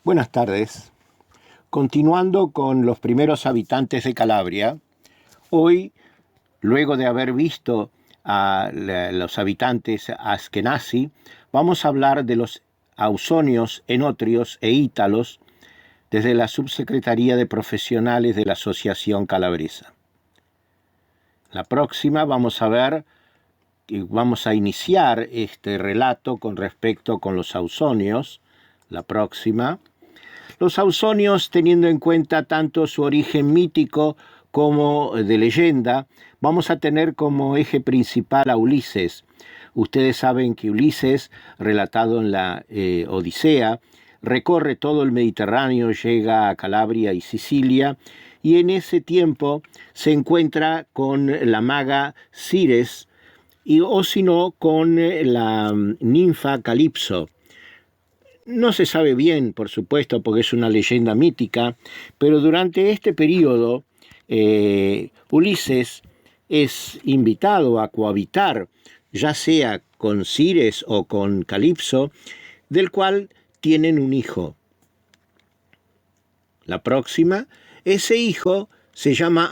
Buenas tardes. Continuando con los primeros habitantes de Calabria, hoy, luego de haber visto a los habitantes askenazi, vamos a hablar de los ausonios, enotrios e ítalos desde la Subsecretaría de Profesionales de la Asociación Calabresa. La próxima vamos a iniciar este relato con respecto con los ausonios. La próxima. Los ausonios, teniendo en cuenta tanto su origen mítico como de leyenda, vamos a tener como eje principal a Ulises. Ustedes saben que Ulises, relatado en la Odisea, recorre todo el Mediterráneo, llega a Calabria y Sicilia, y en ese tiempo se encuentra con la maga Cires, o si no, con la ninfa Calipso. No se sabe bien, por supuesto, porque es una leyenda mítica, pero durante este periodo Ulises es invitado a cohabitar, ya sea con Cires o con Calipso, del cual tienen un hijo. La próxima, ese hijo se llama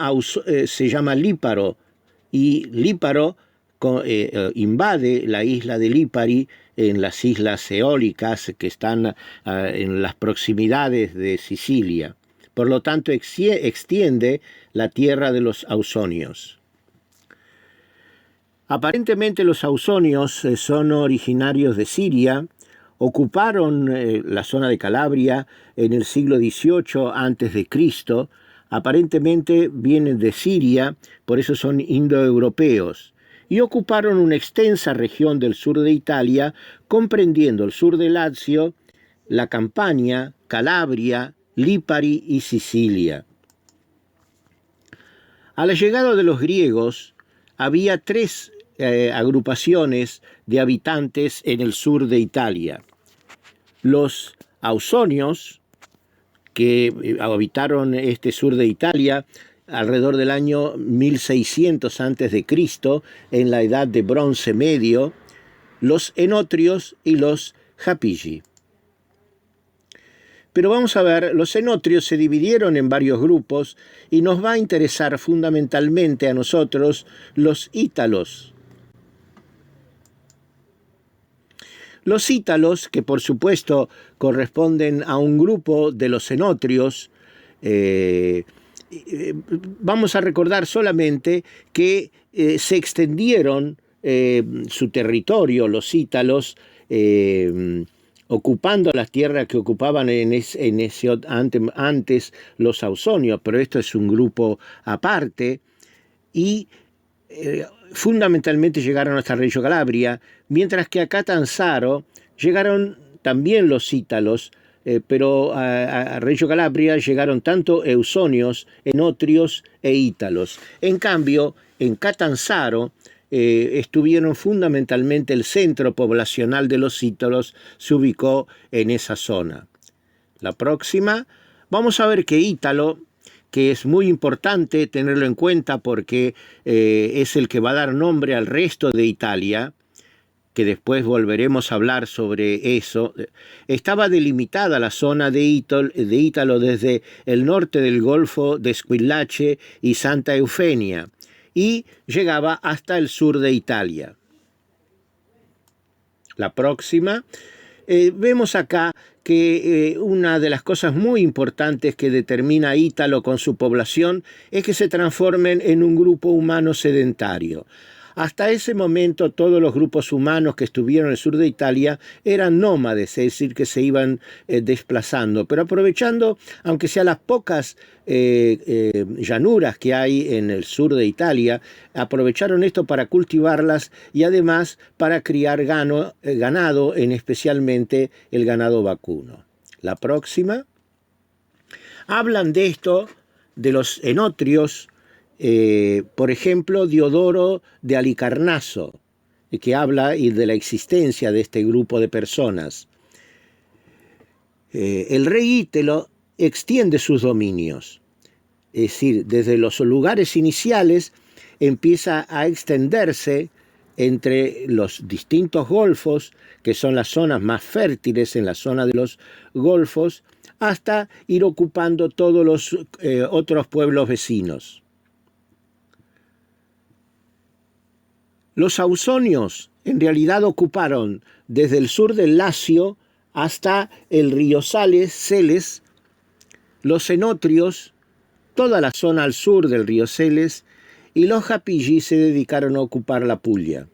Líparo, y Líparo invade la isla de Lípari en las islas eólicas que están en las proximidades de Sicilia. Por lo tanto, extiende la tierra de los ausonios. Aparentemente los ausonios son originarios de Siria, ocuparon la zona de Calabria en el siglo XVIII a.C., aparentemente vienen de Siria, por eso son indoeuropeos, y ocuparon una extensa región del sur de Italia, comprendiendo el sur de Lazio, la Campania, Calabria, Lipari y Sicilia. A la llegada de los griegos, había tres agrupaciones de habitantes en el sur de Italia. Los ausonios, que habitaron este sur de Italia alrededor del año 1600 a.C., en la edad de Bronce Medio, los enotrios y los japilli. Pero vamos a ver, los enotrios se dividieron en varios grupos y nos va a interesar fundamentalmente a nosotros los ítalos. Los ítalos, que por supuesto corresponden a un grupo de los enotrios, vamos a recordar solamente que se extendieron su territorio, los ítalos, ocupando las tierras que ocupaban antes los ausonios, pero esto es un grupo aparte, y fundamentalmente llegaron hasta Reggio Calabria, mientras que a Catanzaro llegaron también los ítalos, pero a Reggio Calabria llegaron tanto ausonios, enotrios e ítalos. En cambio, en Catanzaro estuvieron fundamentalmente el centro poblacional de los ítalos, se ubicó en esa zona. La próxima, vamos a ver que ítalo, que es muy importante tenerlo en cuenta porque es el que va a dar nombre al resto de Italia, que después volveremos a hablar sobre eso. Estaba delimitada la zona de Ítalo desde el norte del Golfo de Squillace y Santa Eufemia, y llegaba hasta el sur de Italia. La próxima, vemos acá que una de las cosas muy importantes que determina a Ítalo con su población es que se transformen en un grupo humano sedentario. Hasta ese momento todos los grupos humanos que estuvieron en el sur de Italia eran nómades, es decir, que se iban desplazando, pero aprovechando, aunque sea las pocas llanuras que hay en el sur de Italia, aprovecharon esto para cultivarlas y además para criar ganado, en especialmente el ganado vacuno. La próxima. Hablan de esto, de los enotrios, por ejemplo, Diodoro de Alicarnaso, que habla de la existencia de este grupo de personas. El rey Ítalo extiende sus dominios, es decir, desde los lugares iniciales empieza a extenderse entre los distintos golfos, que son las zonas más fértiles en la zona de los golfos, hasta ir ocupando todos los otros pueblos vecinos. Los ausonios en realidad ocuparon desde el sur del Lacio hasta el río Seles, los cenotrios, toda la zona al sur del río Seles, y los Apigi se dedicaron a ocupar la Puglia.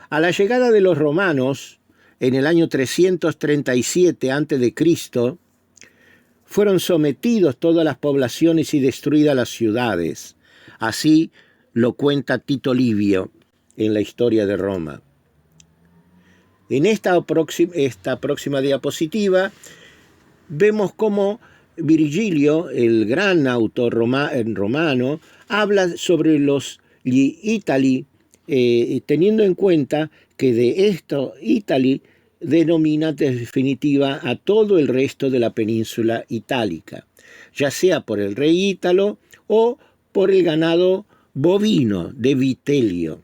A la llegada de los romanos, en el año 337 a.C., fueron sometidos todas las poblaciones y destruidas las ciudades. Así lo cuenta Tito Livio en la historia de Roma. En esta próxima diapositiva vemos cómo Virgilio, el gran autor romano, habla sobre los Itali, teniendo en cuenta que de esto Itali denomina en definitiva a todo el resto de la península itálica, ya sea por el rey Ítalo o por el ganado bovino de Vitelio.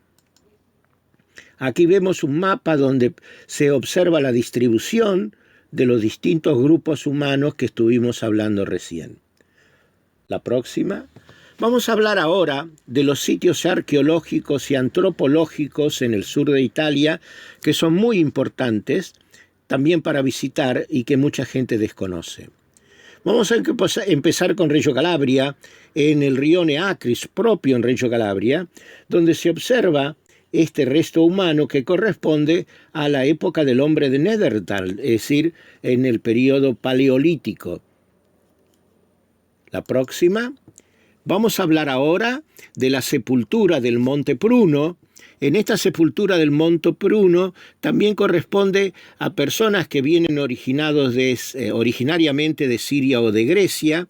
Aquí vemos un mapa donde se observa la distribución de los distintos grupos humanos que estuvimos hablando recién. La próxima. Vamos a hablar ahora de los sitios arqueológicos y antropológicos en el sur de Italia, que son muy importantes también para visitar y que mucha gente desconoce. Vamos a empezar con Reggio Calabria, en el rione Acris, propio en Reggio Calabria, donde se observa este resto humano que corresponde a la época del hombre de Neandertal, es decir, en el periodo paleolítico. La próxima. Vamos a hablar ahora de la sepultura del Monte Pruno. En esta sepultura del Monte Pruno también corresponde a personas que vienen originariamente de Siria o de Grecia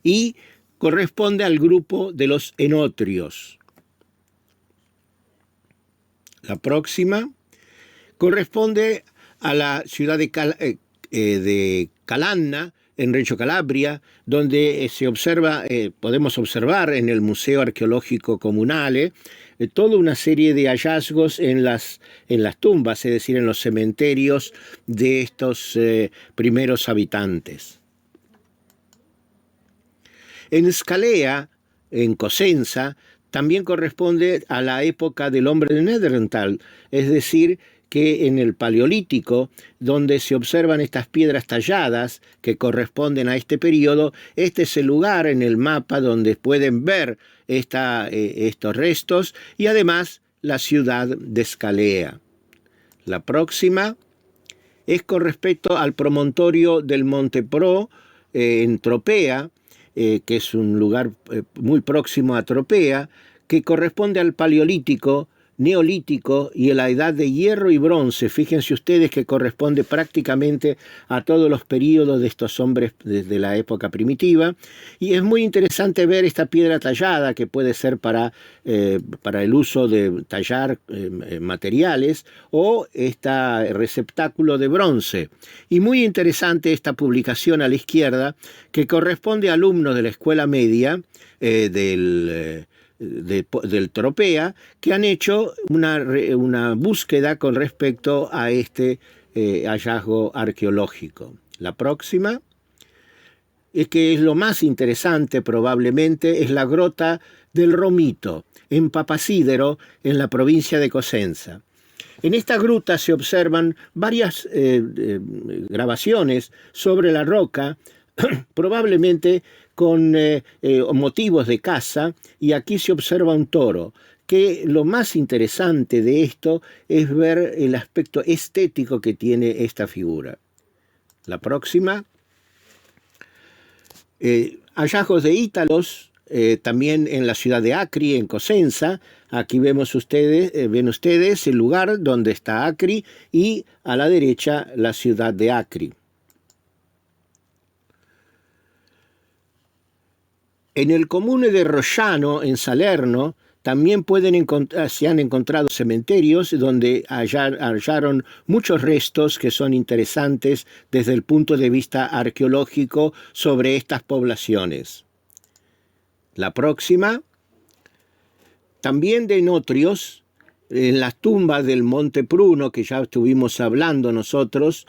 y corresponde al grupo de los enotrios. La próxima corresponde a la ciudad de Calanna, en Reggio Calabria, donde podemos observar en el Museo Arqueológico Comunale toda una serie de hallazgos en las tumbas, es decir, en los cementerios de estos primeros habitantes. En Scalea, en Cosenza, también corresponde a la época del hombre de Neandertal, es decir, que en el Paleolítico, donde se observan estas piedras talladas que corresponden a este periodo, este es el lugar en el mapa donde pueden ver estos restos y además la ciudad de Scalea. La próxima es con respecto al promontorio del Monte Pro en Tropea, que es un lugar muy próximo a Tropea, que corresponde al Paleolítico, Neolítico y a la edad de hierro y bronce. Fíjense ustedes que corresponde prácticamente a todos los periodos de estos hombres desde la época primitiva. Y es muy interesante ver esta piedra tallada que puede ser para el uso de tallar materiales o este receptáculo de bronce. Y muy interesante esta publicación a la izquierda que corresponde a alumnos de la escuela media del Tropea, que han hecho una búsqueda con respecto a este hallazgo arqueológico. La próxima, que es lo más interesante probablemente, es la grota del Romito, en Papasídero, en la provincia de Cosenza. En esta gruta se observan varias grabaciones sobre la roca, probablemente con motivos de caza, y aquí se observa un toro, que lo más interesante de esto es ver el aspecto estético que tiene esta figura. La próxima, hallazgos de ítalos, también en la ciudad de Acri, en Cosenza. Aquí ven ustedes el lugar donde está Acri y a la derecha la ciudad de Acri. En el comune de Rogliano, en Salerno, también se han encontrado cementerios donde hallaron muchos restos que son interesantes desde el punto de vista arqueológico sobre estas poblaciones. La próxima, también de enotrios, en las tumbas del Monte Pruno, que ya estuvimos hablando nosotros.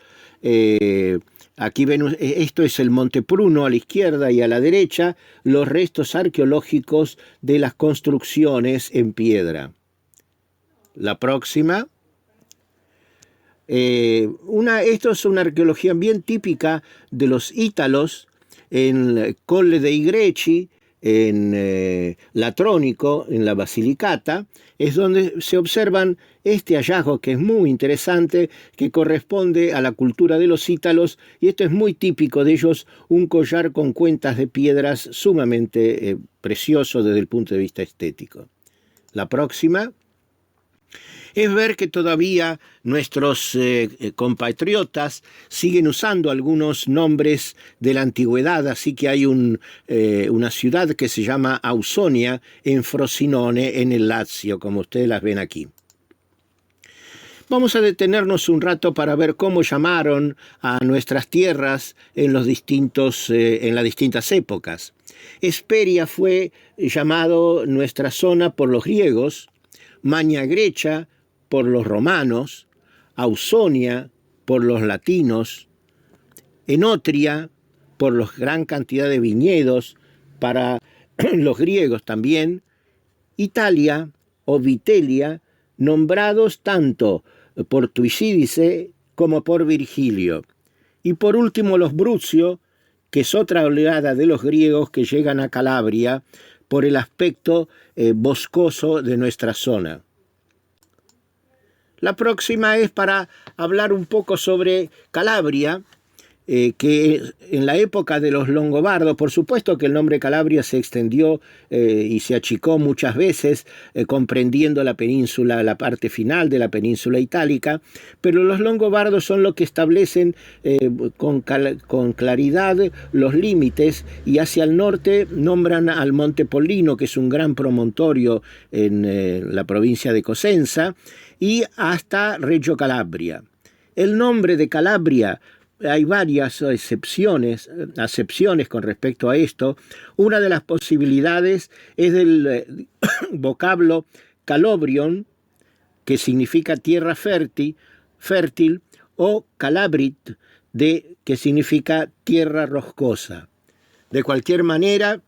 Aquí ven, esto es el Monte Pruno a la izquierda y a la derecha, los restos arqueológicos de las construcciones en piedra. La próxima. Esto es una arqueología bien típica de los ítalos en Colle dei Greci, en Latrónico, en la Basilicata, es donde se observan este hallazgo que es muy interesante, que corresponde a la cultura de los ítalos, y esto es muy típico de ellos, un collar con cuentas de piedras sumamente precioso desde el punto de vista estético. La próxima es ver que todavía nuestros compatriotas siguen usando algunos nombres de la antigüedad, así que hay una ciudad que se llama Ausonia en Frosinone, en el Lazio, como ustedes las ven aquí. Vamos a detenernos un rato para ver cómo llamaron a nuestras tierras en las distintas épocas. Hesperia fue llamado nuestra zona por los griegos, Magna Grecia por los romanos, Ausonia por los latinos, Enotria por la gran cantidad de viñedos para los griegos también, Italia o Vitelia, nombrados tanto por Tucídice como por Virgilio. Y por último los Brucio, que es otra oleada de los griegos que llegan a Calabria por el aspecto boscoso de nuestra zona. La próxima es para hablar un poco sobre Calabria, que en la época de los longobardos, por supuesto que el nombre Calabria se extendió y se achicó muchas veces, comprendiendo la península, la parte final de la península itálica, pero los longobardos son los que establecen con claridad los límites, y hacia el norte nombran al Monte Pollino, que es un gran promontorio en la provincia de Cosenza, y hasta Reggio Calabria. El nombre de Calabria, hay varias acepciones con respecto a esto. Una de las posibilidades es del vocablo calobrion, que significa tierra fértil, o calabrit, que significa tierra roscosa. De cualquier manera,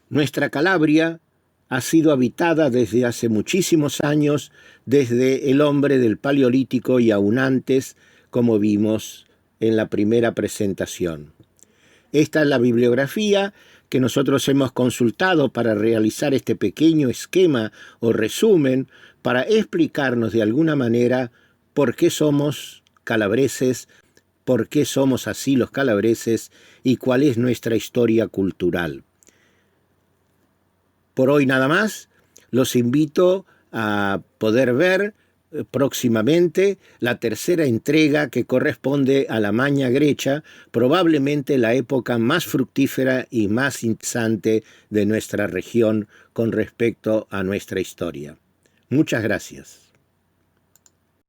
nuestra Calabria ha sido habitada desde hace muchísimos años, desde el hombre del Paleolítico y aún antes, como vimos en la primera presentación. Esta es la bibliografía que nosotros hemos consultado para realizar este pequeño esquema o resumen para explicarnos de alguna manera por qué somos calabreses, por qué somos así los calabreses y cuál es nuestra historia cultural. Por hoy nada más, los invito a poder ver próximamente la tercera entrega, que corresponde a la Magna Grecia, probablemente la época más fructífera y más interesante de nuestra región con respecto a nuestra historia. Muchas gracias.